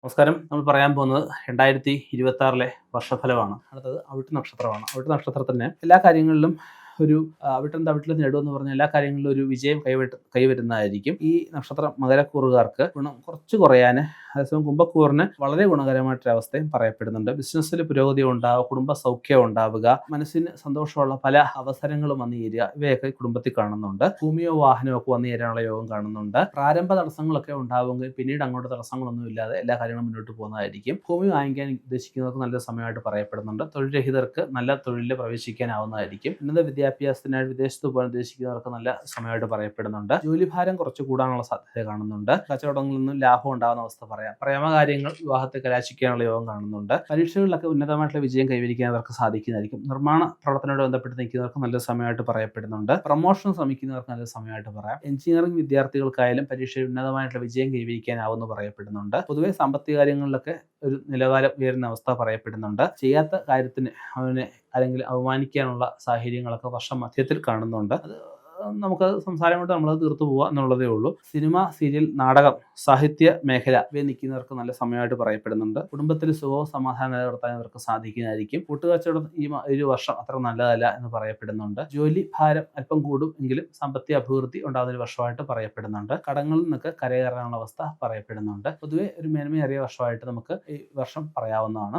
നമസ്കാരം. നമ്മൾ പറയാൻ പോകുന്നത് 2026 വർഷഫലമാണ്. അടുത്തത് അവിട്ട നക്ഷത്രമാണ്. അവിട്ട നക്ഷത്രത്തിന് എല്ലാ കാര്യങ്ങളിലും ഒരു അവിട്ടം തവിട്ടിൽ നേടുമെന്ന് പറഞ്ഞ എല്ലാ കാര്യങ്ങളിലും ഒരു വിജയം കൈവരുന്നതായിരിക്കും. ഈ നക്ഷത്രം മകരക്കൂറുകാർക്ക് ഗുണം കുറച്ച് കുറയാൻ, അതേസമയം കുംഭക്കൂറിന് വളരെ ഗുണകരമായിട്ടൊരവസ്ഥയും പറയപ്പെടുന്നുണ്ട്. ബിസിനസ്സിൽ പുരോഗതി ഉണ്ടാവുക, കുടുംബ സൗഖ്യം ഉണ്ടാവുക, മനസ്സിന് സന്തോഷമുള്ള പല അവസരങ്ങളും വന്നു ചേരുക, ഇവയൊക്കെ കുടുംബത്തിൽ കാണുന്നുണ്ട്. ഭൂമിയോ വാഹനമോ ഒക്കെ വന്നു ചേരാനുള്ള യോഗം കാണുന്നുണ്ട്. പ്രാരംഭ തടസ്സങ്ങളൊക്കെ ഉണ്ടാവുമെങ്കിൽ പിന്നീട് അങ്ങോട്ട് തടസ്സങ്ങളൊന്നും ഇല്ലാതെ എല്ലാ കാര്യങ്ങളും മുന്നോട്ട് പോകുന്നതായിരിക്കും. ഭൂമി വാങ്ങിക്കാൻ ഉദ്ദേശിക്കുന്നവർക്ക് നല്ലൊരു സമയമായിട്ട് പറയപ്പെടുന്നുണ്ട്. തൊഴിൽ രഹിതർക്ക് നല്ല തൊഴിലിൽ പ്രവേശിക്കാനാവുന്നതായിരിക്കും. ഉന്നത വിദ്യാഭ്യാസത്തിനായിട്ട് വിദേശത്ത് പോകാൻ ഉദ്ദേശിക്കുന്നവർക്ക് നല്ല സമയമായിട്ട് പറയപ്പെടുന്നുണ്ട്. ജോലിഭാരം കുറച്ച് കൂടാനുള്ള സാധ്യത കാണുന്നുണ്ട്. കച്ചവടങ്ങളിൽ നിന്നും ലാഭം ഉണ്ടാകുന്ന അവസ്ഥ പറയാം. പ്രേമകാര്യങ്ങൾ വിവാഹത്തെ കലാശിക്കാനുള്ള യോഗം കാണുന്നുണ്ട്. പരീക്ഷകളിലൊക്കെ ഉന്നതമായിട്ടുള്ള വിജയം കൈവരിക്കാൻ അവർക്ക് സാധിക്കുന്നതായിരിക്കും. നിർമ്മാണ പ്രവർത്തനത്തോട് ബന്ധപ്പെട്ട് നിൽക്കുന്നവർക്ക് നല്ല സമയമായിട്ട് പറയപ്പെടുന്നുണ്ട്. പ്രൊമോഷൻ ശ്രമിക്കുന്നവർക്ക് നല്ല സമയമായിട്ട് പറയാം. എഞ്ചിനീയറിംഗ് വിദ്യാർത്ഥികൾക്കായാലും പരീക്ഷയിൽ ഉന്നതമായിട്ടുള്ള വിജയം കൈവരിക്കാനാവുമെന്ന് പറയപ്പെടുന്നുണ്ട്. പൊതുവെ സാമ്പത്തിക കാര്യങ്ങളിലൊക്കെ ഒരു നിലവാരം ഉയരുന്ന അവസ്ഥ പറയപ്പെടുന്നുണ്ട്. ചെയ്യാത്ത കാര്യത്തിന് അവനെ അല്ലെങ്കിൽ അവമാനിക്കാനുള്ള സാഹചര്യങ്ങളൊക്കെ വർഷം മധ്യത്തിൽ കാണുന്നുണ്ട്. അത് നമുക്ക് സംസാരം കൊണ്ട് നമ്മളത് തീർത്തു പോവുക എന്നുള്ളതേ ഉള്ളൂ. സിനിമ, സീരിയൽ, നാടകം, സാഹിത്യ മേഖല ഇവയിൽ നിൽക്കുന്നവർക്ക് നല്ല സമയമായിട്ട് പറയപ്പെടുന്നുണ്ട്. കുടുംബത്തിൽ സുഖവും സമാധാനം നിലനിർത്താൻ അവർക്ക് സാധിക്കുന്നതായിരിക്കും. കൂട്ടുകച്ചവടം ഈ വർഷം അത്ര നല്ലതല്ല എന്ന് പറയപ്പെടുന്നുണ്ട്. ജോലി ഭാരം അല്പം കൂടും എങ്കിലും സാമ്പത്തിക അഭിവൃദ്ധി ഉണ്ടാകുന്ന ഒരു വർഷമായിട്ട് പറയപ്പെടുന്നുണ്ട്. കടങ്ങളിൽ നിന്നൊക്കെ കരകയറാനുള്ള അവസ്ഥ പറയപ്പെടുന്നുണ്ട്. പൊതുവെ ഒരു മേന്മയേറിയ വർഷമായിട്ട് നമുക്ക് ഈ വർഷം പറയാവുന്നതാണ്.